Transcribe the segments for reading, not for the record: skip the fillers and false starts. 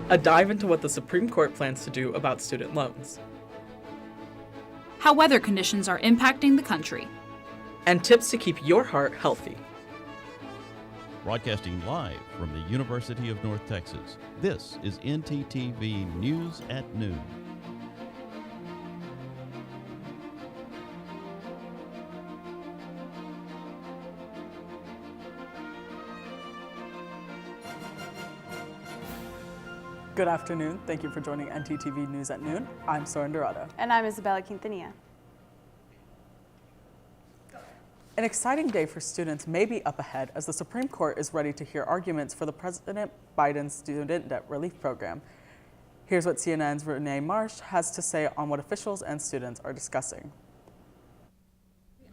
A dive into what the Supreme Court plans to do about student loans. How weather conditions are impacting the country. And tips to keep your heart healthy. Broadcasting live from the University of North Texas, this is ntTV News at Noon. Good afternoon. Thank you for joining ntTV News at Noon. I'm Soren Dorado. And I'm Isabella Quintanilla. An exciting day for students may be up ahead as the Supreme Court is ready to hear arguments for the President Biden's student debt relief program. Here's what CNN's Renee Marsh has to say on what officials and students are discussing.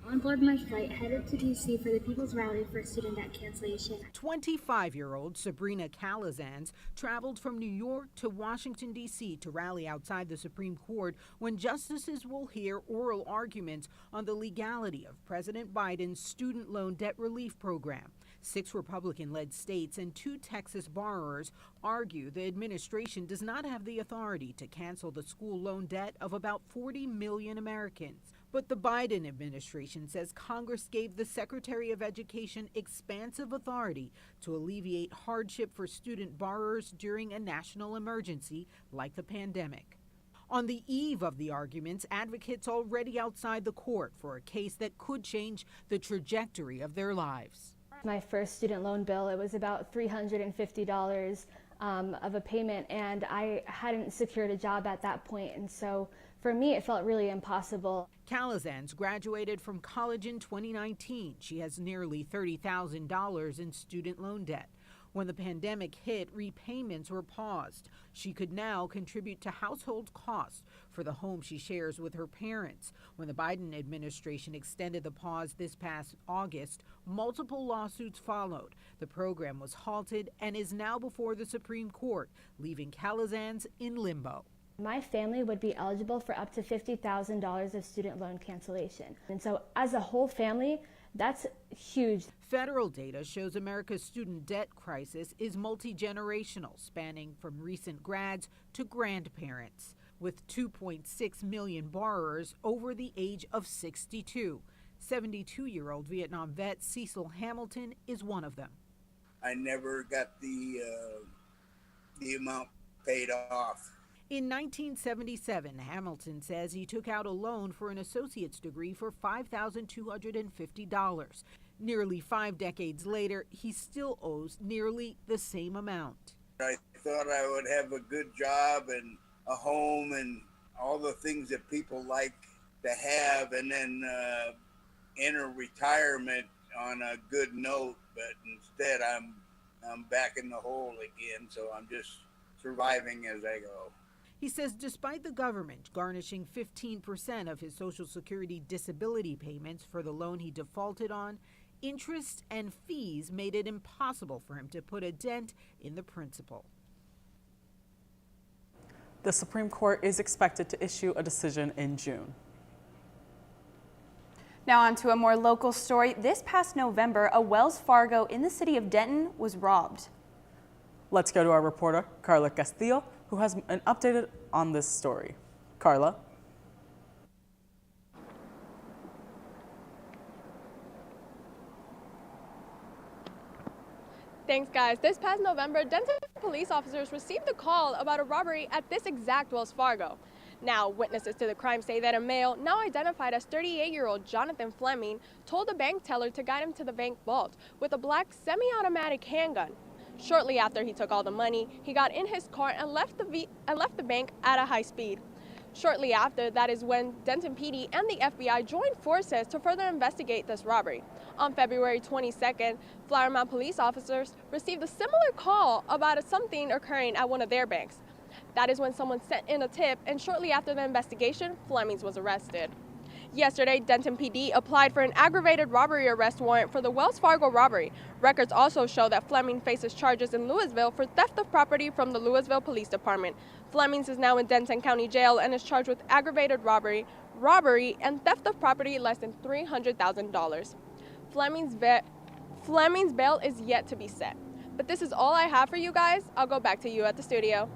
On board my flight, headed to D.C. for the People's Rally for student debt cancellation. 25-year-old Sabrina Calazans traveled from New York to Washington, D.C. to rally outside the Supreme Court when justices will hear oral arguments on the legality of President Biden's student loan debt relief program. 6 Republican-led states and 2 Texas borrowers argue the administration does not have the authority to cancel the school loan debt of about 40 million Americans. But the Biden administration says Congress gave the Secretary of Education expansive authority to alleviate hardship for student borrowers during a national emergency like the pandemic. On the eve of the arguments, advocates already outside the court for a case that could change the trajectory of their lives. My first student loan bill, it was about $350 of a payment, and I hadn't secured a job at that point, and so for me, it felt really impossible. Calazans graduated from college in 2019. She has nearly $30,000 in student loan debt. When the pandemic hit, repayments were paused. She could now contribute to household costs for the home she shares with her parents. When the Biden administration extended the pause this past August, multiple lawsuits followed. The program was halted and is now before the Supreme Court, leaving Calazans in limbo. My family would be eligible for up to $50,000 of student loan cancellation. And so as a whole family, that's huge. Federal data shows America's student debt crisis is multi-generational, spanning from recent grads to grandparents, with 2.6 million borrowers over the age of 62. 72-year-old Vietnam vet Cecil Hamilton is one of them. I never got the amount paid off. In 1977, Hamilton says he took out a loan for an associate's degree for $5,250. Nearly 5 decades later, he still owes nearly the same amount. I thought I would have a good job and a home and all the things that people like to have, and then enter retirement on a good note, but instead I'm back in the hole again, so I'm just surviving as I go. He says despite the government garnishing 15% of his Social Security disability payments for the loan he defaulted on, interest and fees made it impossible for him to put a dent in the principal. The Supreme Court is expected to issue a decision in June. Now on to a more local story. This past November, a Wells Fargo in the city of Denton was robbed. Let's go to our reporter, Carla Castillo, who has an update on this story. Carla. Thanks, guys. This past November, Denton police officers received a call about a robbery at this exact Wells Fargo. Now, witnesses to the crime say that a male, now identified as 38-year-old Jonathan Fleming, told the bank teller to guide him to the bank vault with a black semi-automatic handgun. Shortly after he took all the money, he got in his car and left the bank at a high speed. Shortly after, that is when Denton PD and the FBI joined forces to further investigate this robbery. On February 22nd, Flower Mound police officers received a similar call about something occurring at one of their banks. That is when someone sent in a tip, and shortly after the investigation, Flemings was arrested. Yesterday, Denton PD applied for an aggravated robbery arrest warrant for the Wells Fargo robbery. Records also show that Fleming faces charges in Louisville for theft of property from the Louisville Police Department. Fleming is now in Denton County Jail and is charged with aggravated robbery, and theft of property less than $300,000. Fleming's bail is yet to be set. But this is all I have for you guys. I'll go back to you at the studio.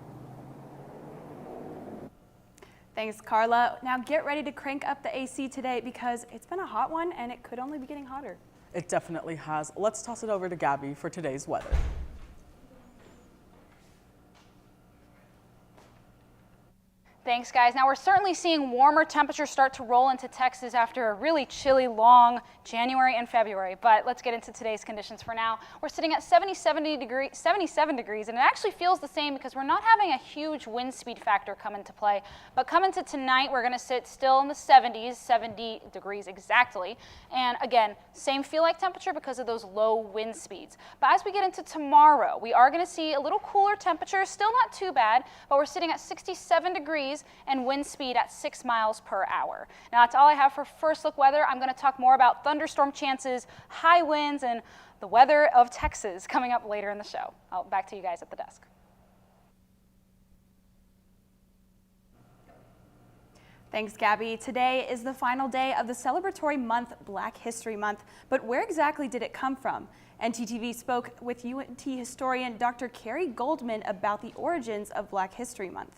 Thanks, Carla. Now get ready to crank up the AC today because it's been a hot one and it could only be getting hotter. It definitely has. Let's toss it over to Gabby for today's weather. Thanks, guys. Now, we're certainly seeing warmer temperatures start to roll into Texas after a really chilly, long January and February. But let's get into today's conditions for now. We're sitting at 77 degrees, and it actually feels the same because we're not having a huge wind speed factor come into play. But come into tonight, we're going to sit still in the 70s, 70 degrees exactly. And again, same feel-like temperature because of those low wind speeds. But as we get into tomorrow, we are going to see a little cooler temperature, still not too bad, but we're sitting at 67 degrees and wind speed at 6 miles per hour. Now that's all I have for first look weather. I'm going to talk more about thunderstorm chances, high winds, and the weather of Texas coming up later in the show. Back to you guys at the desk. Thanks, Gabby. Today is the final day of the celebratory month, Black History Month. But where exactly did it come from? ntTV spoke with UNT historian Dr. Carrie Goldman about the origins of Black History Month.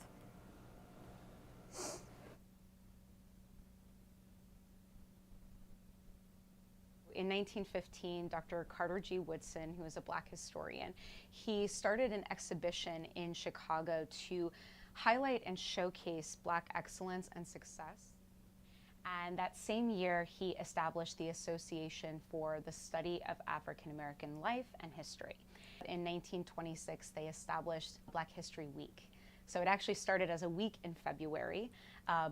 In 1915, Dr. Carter G. Woodson, who is a Black historian, he started an exhibition in Chicago to highlight and showcase Black excellence and success. And that same year, he established the Association for the Study of African American Life and History. In 1926, they established Black History Week. So it actually started as a week in February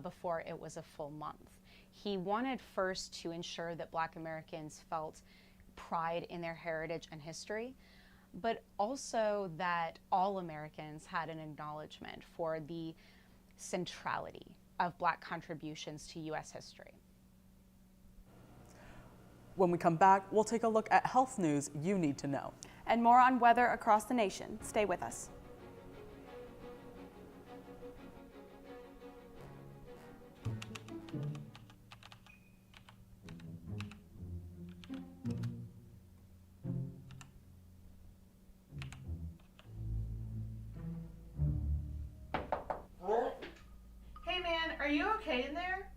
before it was a full month. He wanted first to ensure that Black Americans felt pride in their heritage and history, but also that all Americans had an acknowledgement for the centrality of Black contributions to U.S. history. When we come back, we'll take a look at health news you need to know. And more on weather across the nation. Stay with us. Hey man, are you okay in there?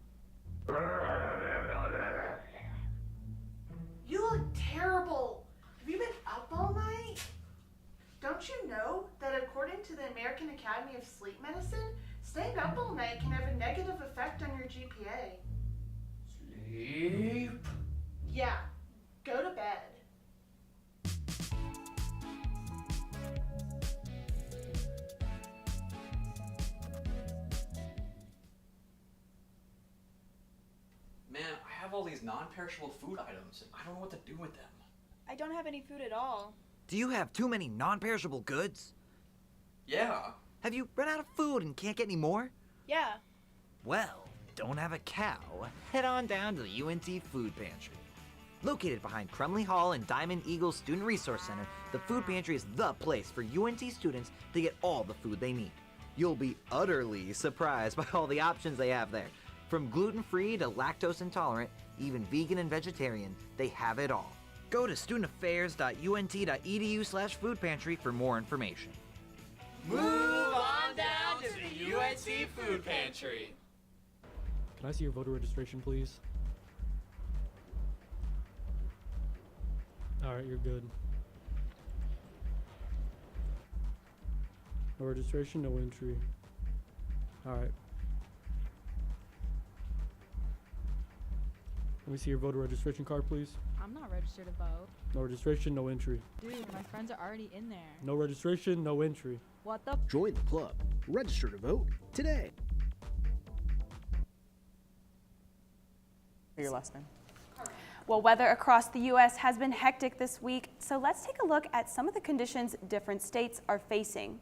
You look terrible. Have you been up all night? Don't you know that according to the American Academy of Sleep Medicine, staying up all night can have a negative effect on your GPA? Sleep? Yeah, go to bed. Man, I have all these non-perishable food items, and I don't know what to do with them. I don't have any food at all. Do you have too many non-perishable goods? Yeah. Have you run out of food and can't get any more? Yeah. Well, don't have a cow? Head on down to the UNT Food Pantry. Located behind Crumley Hall and Diamond Eagle Student Resource Center, the Food Pantry is the place for UNT students to get all the food they need. You'll be utterly surprised by all the options they have there. From gluten-free to lactose intolerant, even vegan and vegetarian, they have it all. Go to studentaffairs.unt.edu/food pantry for more information. Move on down to the UNT Food Pantry. Can I see your voter registration, please? All right, you're good. No registration, no entry. All right. Let me see your voter registration card, please. I'm not registered to vote. No registration, no entry. Dude, my friends are already in there. No registration, no entry. What the? Join the club. Register to vote today. Your last name. Well, weather across the U.S. has been hectic this week, so let's take a look at some of the conditions different states are facing.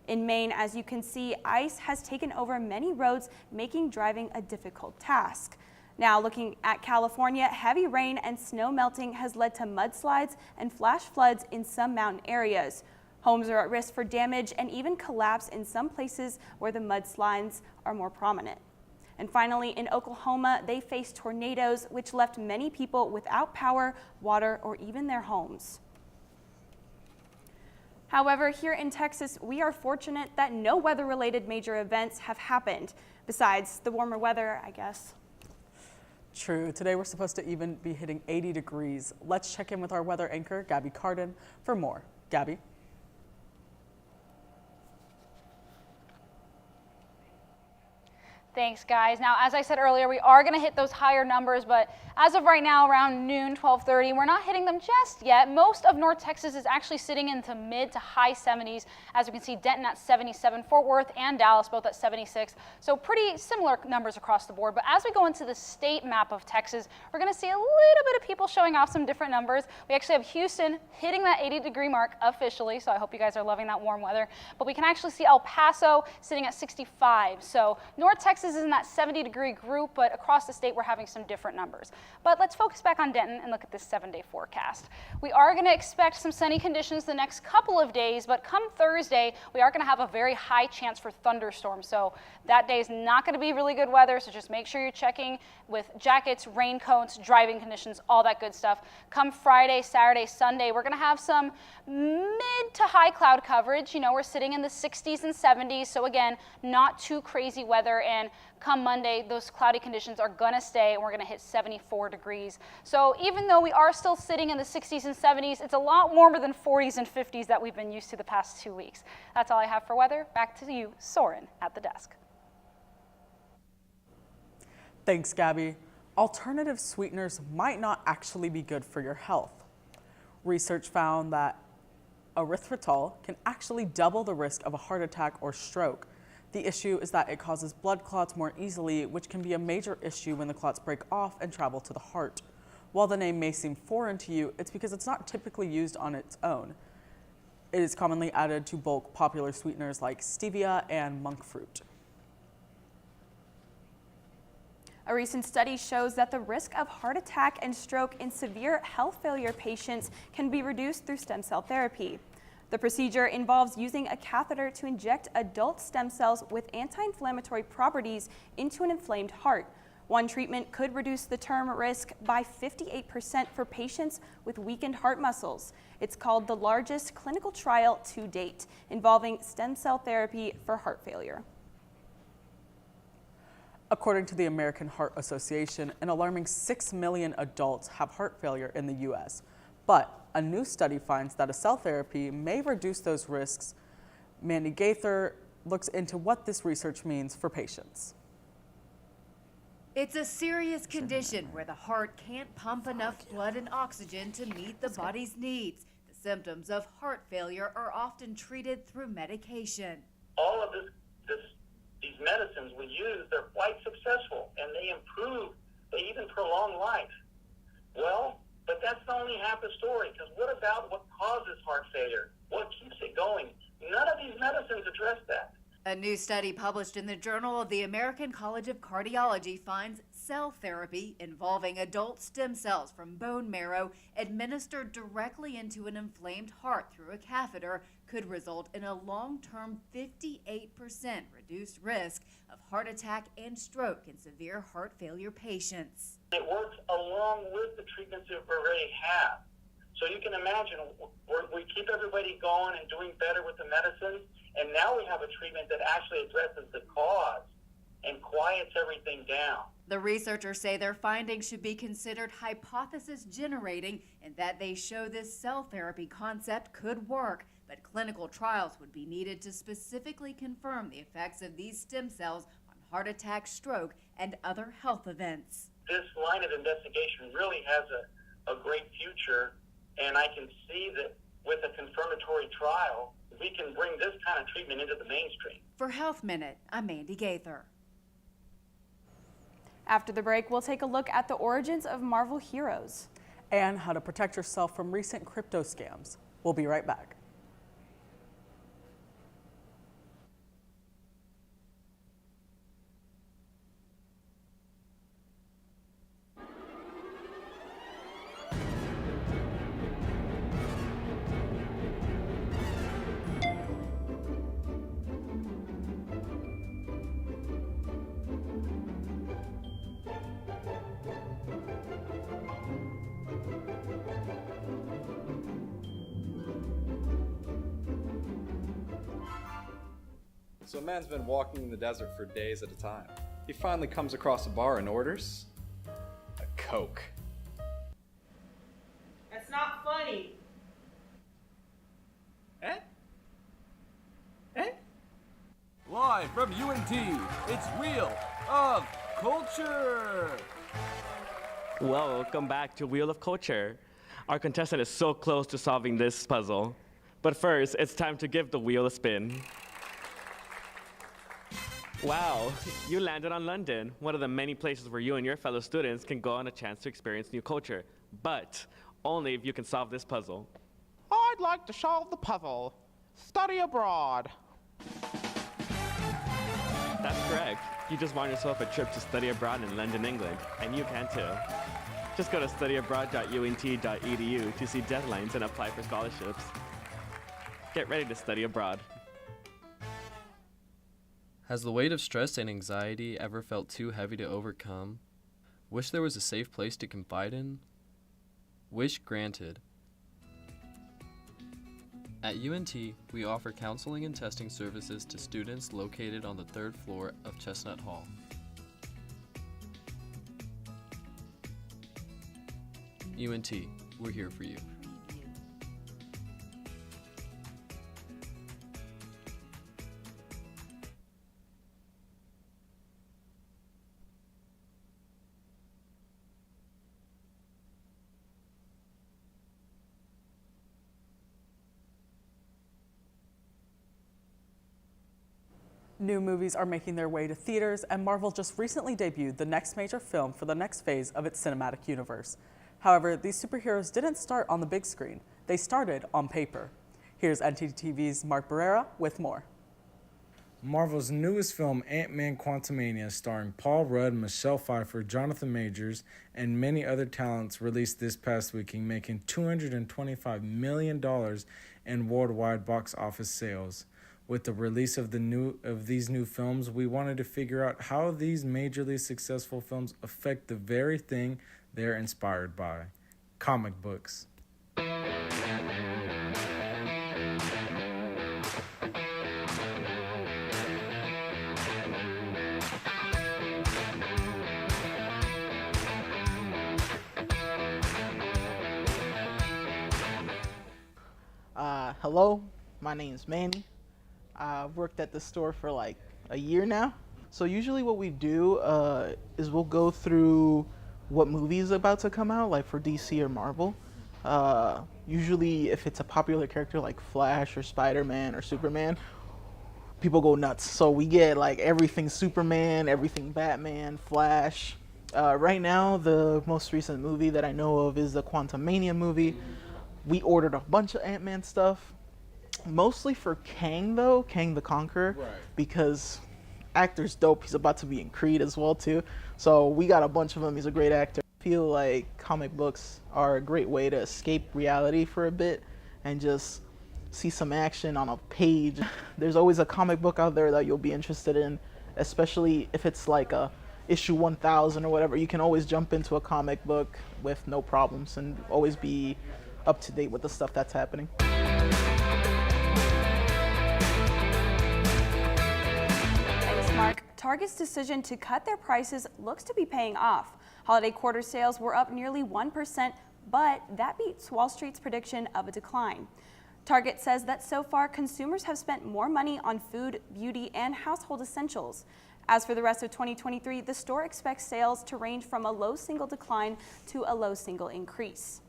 In Maine, as you can see, ice has taken over many roads, making driving a difficult task. Now looking at California, heavy rain and snow melting has led to mudslides and flash floods in some mountain areas. Homes are at risk for damage and even collapse in some places where the mudslides are more prominent. And finally, in Oklahoma, they faced tornadoes which left many people without power, water, or even their homes. However, here in Texas, we are fortunate that no weather-related major events have happened, besides the warmer weather, I guess. True. Today we're supposed to even be hitting 80 degrees. Let's check in with our weather anchor, Gabby Carden, for more. Gabby? Thanks, guys. Now, as I said earlier, we are going to hit those higher numbers, but as of right now, around noon, 12:30, we're not hitting them just yet. Most of North Texas is actually sitting into mid to high 70s. As we can see, Denton at 77, Fort Worth and Dallas both at 76. So pretty similar numbers across the board. But as we go into the state map of Texas, we're going to see a little bit of people showing off some different numbers. We actually have Houston hitting that 80-degree mark officially, so I hope you guys are loving that warm weather. But we can actually see El Paso sitting at 65. So North Texas is in that 70-degree group, but across the state we're having some different numbers. But let's focus back on Denton and look at this 7-day forecast. We are going to expect some sunny conditions the next couple of days, but come Thursday we are going to have a very high chance for thunderstorms. So that day is not going to be really good weather, so just make sure you're checking with jackets, raincoats, driving conditions, all that good stuff. Come Friday, Saturday, Sunday, we're going to have some mid to high cloud coverage. You know, we're sitting in the 60s and 70s, so again, not too crazy weather. And come Monday, those cloudy conditions are going to stay, and we're going to hit 74 degrees. So even though we are still sitting in the 60s and 70s, it's a lot warmer than 40s and 50s that we've been used to the past 2 weeks. That's all I have for weather. Back to you, Soren, at the desk. Thanks, Gabby. Alternative sweeteners might not actually be good for your health. Research found that erythritol can actually double the risk of a heart attack or stroke. The issue is that it causes blood clots more easily, which can be a major issue when the clots break off and travel to the heart. While the name may seem foreign to you, it's because it's not typically used on its own. It is commonly added to bulk popular sweeteners like stevia and monk fruit. A recent study shows that the risk of heart attack and stroke in severe health failure patients can be reduced through stem cell therapy. The procedure involves using a catheter to inject adult stem cells with anti-inflammatory properties into an inflamed heart. One treatment could reduce the term risk by 58% for patients with weakened heart muscles. It's called the largest clinical trial to date, involving stem cell therapy for heart failure. According to the American Heart Association, an alarming 6 million adults have heart failure in the U.S. But a new study finds that a cell therapy may reduce those risks. Mandy Gaither looks into what this research means for patients. It's a serious condition where the heart can't pump enough blood and oxygen to meet the body's needs. The symptoms of heart failure are often treated through medication. All of these medicines we use, they're quite successful, and they improve, they even prolong life. Well, but that's only half the story, because what about what causes heart failure? What keeps it going? None of these medicines address that. A new study published in the Journal of the American College of Cardiology finds cell therapy involving adult stem cells from bone marrow administered directly into an inflamed heart through a catheter could result in a long-term 58% reduced risk of heart attack and stroke in severe heart failure patients. It works along with the treatments that we already have. So you can imagine we keep everybody going and doing better with the medicines, and now we have a treatment that actually addresses the cause and quiets everything down. The researchers say their findings should be considered hypothesis generating and that they show this cell therapy concept could work, but clinical trials would be needed to specifically confirm the effects of these stem cells on heart attack, stroke, and other health events. This line of investigation really has a great future, and I can see that with a confirmatory trial, we can bring this kind of treatment into the mainstream. For Health Minute, I'm Mandy Gaither. After the break, we'll take a look at the origins of Marvel heroes and how to protect yourself from recent crypto scams. We'll be right back. So a man's been walking in the desert for days at a time. He finally comes across a bar and orders a Coke. That's not funny. Live from UNT, it's Wheel of Culture. Welcome back to Wheel of Culture. Our contestant is so close to solving this puzzle. But first, it's time to give the wheel a spin. Wow, you landed on London, one of the many places where you and your fellow students can go on a chance to experience new culture. But only if you can solve this puzzle. I'd like to solve the puzzle. Study abroad. That's correct. You just won yourself a trip to study abroad in London, England, and you can too. Just go to studyabroad.unt.edu to see deadlines and apply for scholarships. Get ready to study abroad. Has the weight of stress and anxiety ever felt too heavy to overcome? Wish there was a safe place to confide in? Wish granted. At UNT, we offer counseling and testing services to students located on the 3rd floor of Chestnut Hall. UNT, we're here for you. New movies are making their way to theaters, and Marvel just recently debuted the next major film for the next phase of its cinematic universe. However, these superheroes didn't start on the big screen. They started on paper. Here's ntTV's Mark Barrera with more. Marvel's newest film, Ant-Man Quantumania, starring Paul Rudd, Michelle Pfeiffer, Jonathan Majors, and many other talents, released this past weekend, making $225 million in worldwide box office sales. With the release of these new films, we wanted to figure out how these majorly successful films affect the very thing they're inspired by: comic books. Hello, my name's Manny. I've worked at the store for like a year now. So usually what we do is we'll go through what movie is about to come out, like for DC or Marvel. Usually if it's a popular character like Flash or Spider-Man or Superman, people go nuts. So we get like everything Superman, everything Batman, Flash. Right now, the most recent movie that I know of is the Quantumania movie. We ordered a bunch of Ant-Man stuff. Mostly for Kang though, Kang the Conqueror, right, because actor's dope. He's about to be in Creed as well too. So we got a bunch of him. He's a great actor. I feel like comic books are a great way to escape reality for a bit and just see some action on a page. There's always a comic book out there that you'll be interested in, especially if it's like a issue 1000 or whatever. You can always jump into a comic book with no problems and always be up to date with the stuff that's happening. Mark, Target's decision to cut their prices looks to be paying off. Holiday quarter sales were up nearly 1%, but that beats Wall Street's prediction of a decline. Target says that so far, consumers have spent more money on food, beauty, and household essentials. As for the rest of 2023, the store expects sales to range from a low single decline to a low single increase.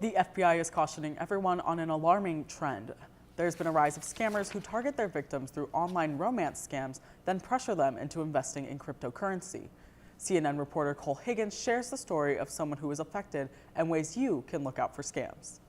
The FBI is cautioning everyone on an alarming trend. There's been a rise of scammers who target their victims through online romance scams, then pressure them into investing in cryptocurrency. CNN reporter Cole Higgins shares the story of someone who was affected and ways you can look out for scams.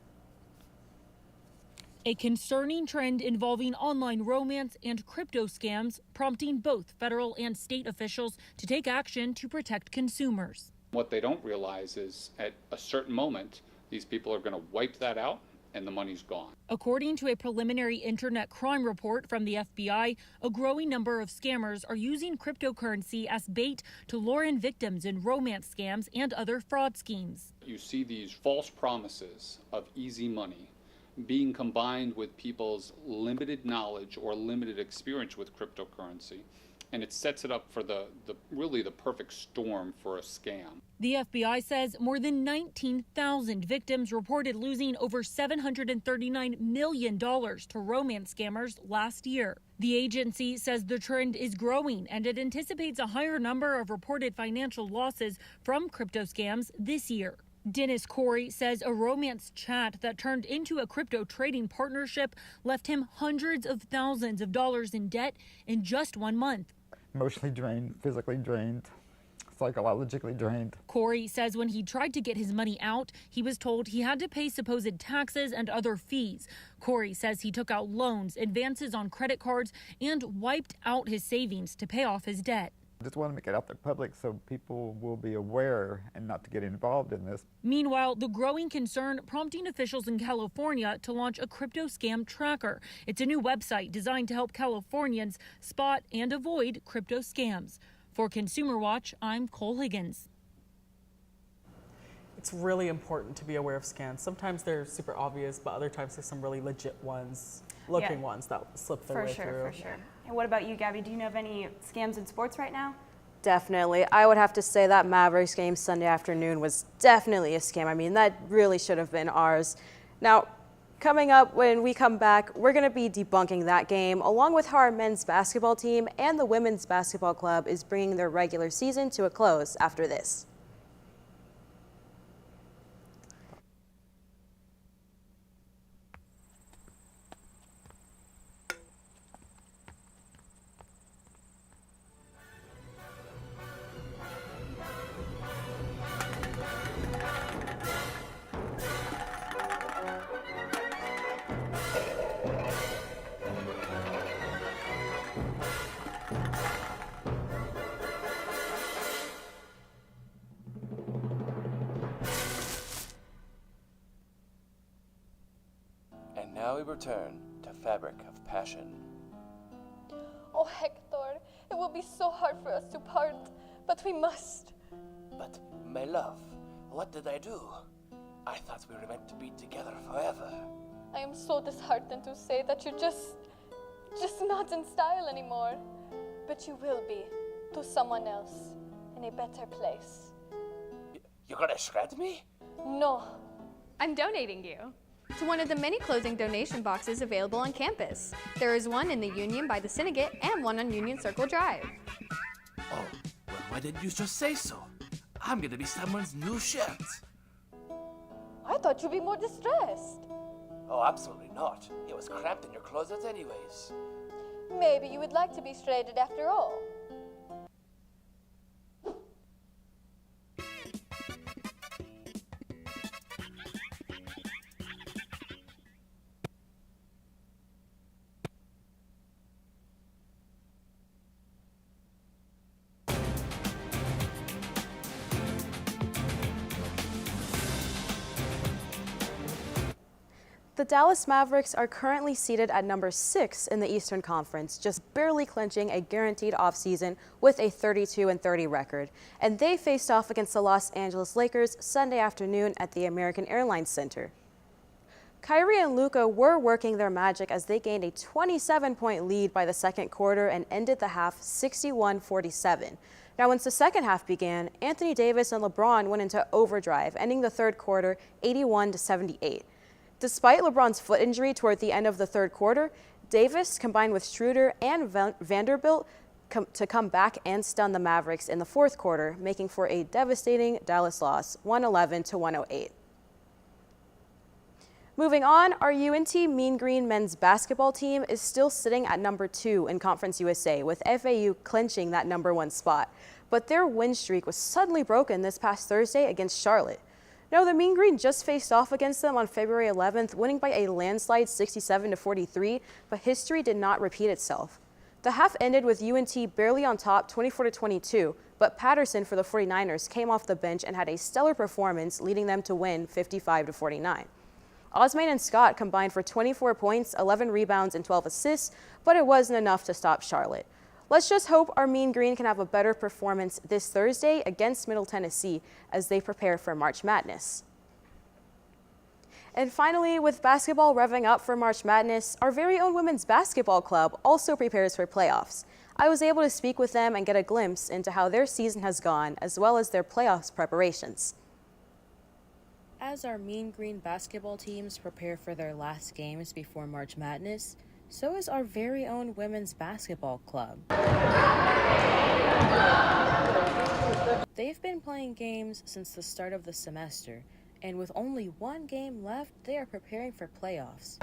A concerning trend involving online romance and crypto scams, prompting both federal and state officials to take action to protect consumers. What they don't realize is at a certain moment, these people are going to wipe that out and the money's gone. According to a preliminary internet crime report from the FBI, a growing number of scammers are using cryptocurrency as bait to lure in victims in romance scams and other fraud schemes. You see these false promises of easy money, being combined with people's limited knowledge or limited experience with cryptocurrency. And it sets it up for really the perfect storm for a scam. The FBI says more than 19,000 victims reported losing over $739 million to romance scammers last year. The agency says the trend is growing and it anticipates a higher number of reported financial losses from crypto scams this year. Dennis Corey says a romance chat that turned into a crypto trading partnership left him hundreds of thousands of dollars in debt in just 1 month. Emotionally drained, physically drained, psychologically drained. Corey says when he tried to get his money out, he was told he had to pay supposed taxes and other fees. Corey says he took out loans, advances on credit cards, and wiped out his savings to pay off his debt. I just want to make it out there public so people will be aware and not to get involved in this. Meanwhile, the growing concern prompting officials in California to launch a crypto scam tracker. It's a new website designed to help Californians spot and avoid crypto scams. For Consumer Watch, I'm Cole Higgins. It's really important to be aware of scams. Sometimes they're super obvious, but other times there's some really legit ones, ones that slip their way through. For sure. And what about you, Gabby? Do you know of any scams in sports right now? Definitely. I would have to say that Mavericks game Sunday afternoon was definitely a scam. I mean, that really should have been ours. Now, coming up when we come back, we're going to be debunking that game, along with how our men's basketball team and the women's basketball club is bringing their regular season to a close after this. And now we return to Fabric of Passion. Oh, Hector, it will be so hard for us to part, but we must. But, my love, what did I do? I thought we were meant to be together forever. I am so disheartened to say that you're just not in style anymore. But you will be, to someone else, in a better place. You're gonna shred me? No. I'm donating you to one of the many clothing donation boxes available on campus. There is one in the Union by the Syndicate and one on Union Circle Drive. Oh, well, why didn't you just say so? I'm gonna be someone's new shirt. I thought you'd be more distressed. Oh, absolutely not. It was cramped in your closet anyways. Maybe you would like to be shredded after all. The Dallas Mavericks are currently seated at number 6 in the Eastern Conference, just barely clinching a guaranteed offseason with a 32-30 record. And they faced off against the Los Angeles Lakers Sunday afternoon at the American Airlines Center. Kyrie and Luka were working their magic as they gained a 27-point lead by the second quarter and ended the half 61-47. Now, once the second half began, Anthony Davis and LeBron went into overdrive, ending the third quarter 81-78. Despite LeBron's foot injury toward the end of the third quarter, Davis combined with Schroeder and Vanderbilt to come back and stun the Mavericks in the fourth quarter, making for a devastating Dallas loss, 111-108. Moving on, our UNT Mean Green men's basketball team is still sitting at number 2 in Conference USA, with FAU clinching that number 1 spot. But their win streak was suddenly broken this past Thursday against Charlotte. No, the Mean Green just faced off against them on February 11th, winning by a landslide 67-43, but history did not repeat itself. The half ended with UNT barely on top 24-22, but Patterson for the 49ers came off the bench and had a stellar performance, leading them to win 55-49. Osman and Scott combined for 24 points, 11 rebounds, and 12 assists, but it wasn't enough to stop Charlotte. Let's just hope our Mean Green can have a better performance this Thursday against Middle Tennessee as they prepare for March Madness. And finally, with basketball revving up for March Madness, our very own women's basketball club also prepares for playoffs. I was able to speak with them and get a glimpse into how their season has gone, as well as their playoffs preparations. As our Mean Green basketball teams prepare for their last games before March Madness, so is our very own women's basketball club. They've been playing games since the start of the semester, and with only one game left, they are preparing for playoffs.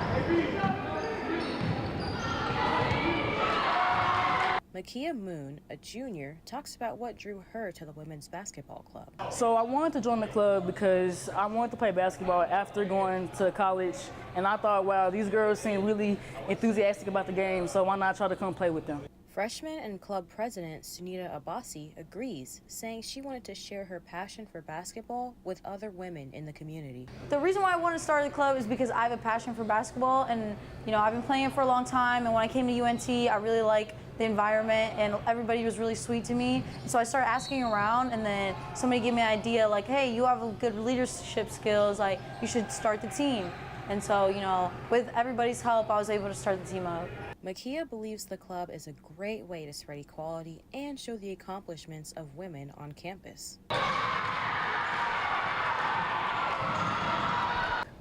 Makia Moon, a junior, talks about what drew her to the women's basketball club. So I wanted to join the club because I wanted to play basketball after going to college, and I thought, wow, these girls seem really enthusiastic about the game, so why not try to come play with them? Freshman and club president Sunita Abbasi agrees, saying she wanted to share her passion for basketball with other women in the community. The reason why I wanted to start the club is because I have a passion for basketball, and I've been playing it for a long time, and when I came to UNT, I really like the environment, and everybody was really sweet to me. So I started asking around, and then somebody gave me an idea like, hey, you have good leadership skills, like you should start the team. And so, with everybody's help, I was able to start the team up. Makia believes the club is a great way to spread equality and show the accomplishments of women on campus.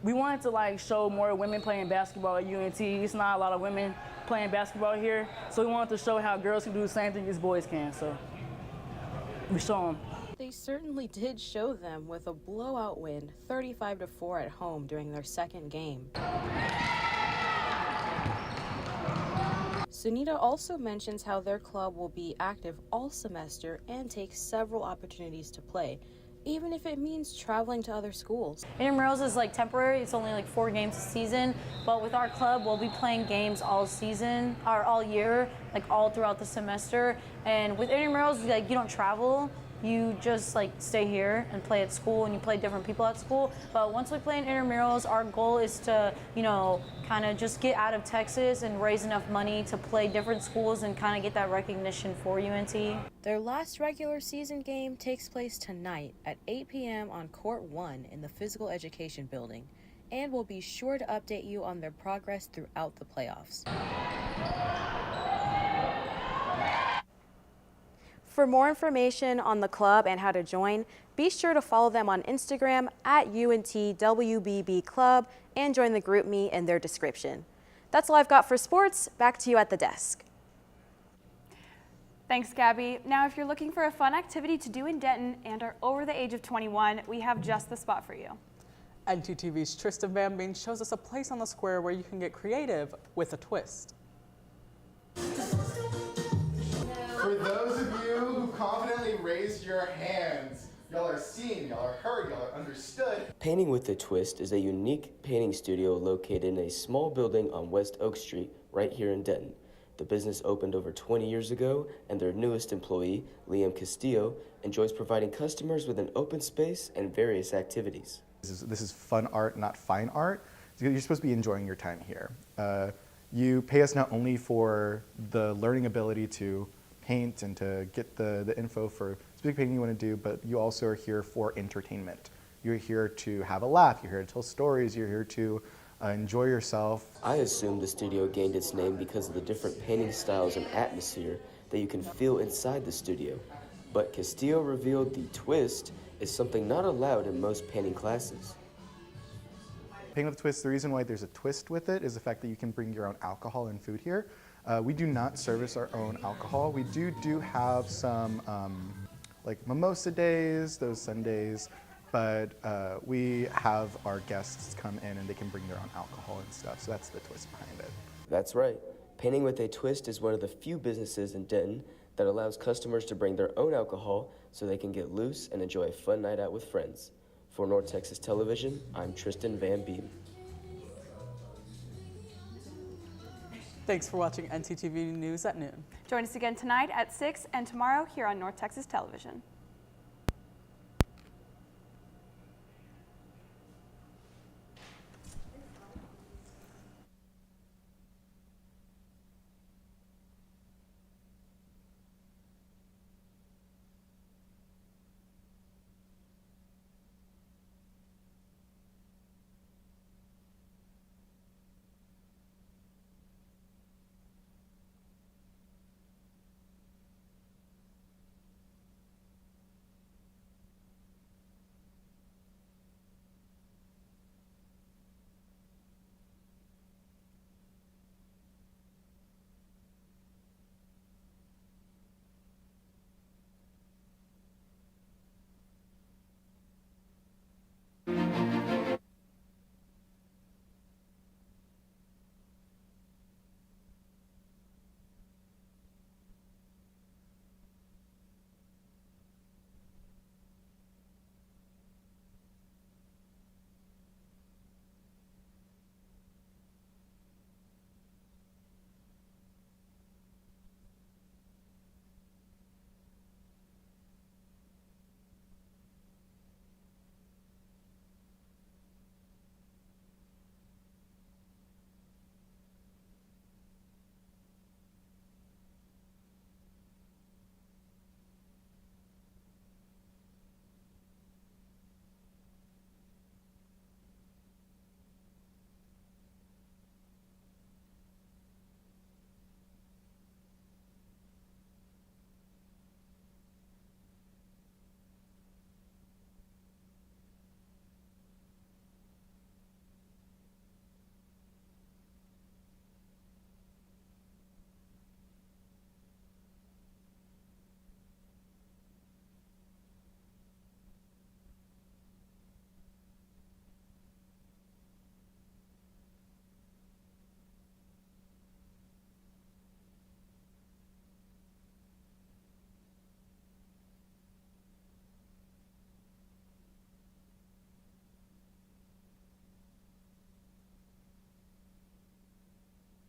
We wanted to show more women playing basketball at UNT. It's not a lot of women playing basketball here, so we wanted to show how girls can do the same thing as boys can, so we show them. They certainly did show them with a blowout win, 35-4 at home during their second game. Sunita also mentions how their club will be active all semester and take several opportunities to play, even if it means traveling to other schools. Intramurals is temporary, it's only 4 games a season, but with our club, we'll be playing games all season, or all year, all throughout the semester. And with intramurals, you don't travel, you just stay here and play at school, and you play different people at school. But once we play in intramurals, our goal is to, kind of just get out of Texas and raise enough money to play different schools and kind of get that recognition for UNT. Their last regular season game takes place tonight at 8 p.m. on Court 1 in the Physical Education Building, and we'll be sure to update you on their progress throughout the playoffs. For more information on the club and how to join, be sure to follow them on Instagram at UNTWBB Club and join the group me in their description. That's all I've got for sports. Back to you at the desk. Thanks, Gabby. Now, if you're looking for a fun activity to do in Denton and are over the age of 21, we have just the spot for you. ntTV's Tristan Van Bean shows us a place on the square where you can get creative with a twist. For those of you who confidently raised your hands, y'all are seen, y'all are heard, y'all are understood. Painting with a Twist is a unique painting studio located in a small building on West Oak Street, right here in Denton. The business opened over 20 years ago, and their newest employee, Liam Castillo, enjoys providing customers with an open space and various activities. This is fun art, not fine art. You're supposed to be enjoying your time here. You pay us not only for the learning ability to paint and to get the info for specific painting you want to do, but you also are here for entertainment. You're here to have a laugh, you're here to tell stories, you're here to enjoy yourself. I assume the studio gained its name because of the different painting styles and atmosphere that you can feel inside the studio. But Castillo revealed the twist is something not allowed in most painting classes. Painting with a Twist, the reason why there's a twist with it is the fact that you can bring your own alcohol and food here. We do not service our own alcohol. We do have some mimosa days, those Sundays, but we have our guests come in and they can bring their own alcohol and stuff, so that's the twist behind it. That's right. Painting with a Twist is one of the few businesses in Denton that allows customers to bring their own alcohol so they can get loose and enjoy a fun night out with friends. For North Texas Television, I'm Tristan Van Beem. Thanks for watching ntTV News at noon. Join us again tonight at 6 and tomorrow here on North Texas Television.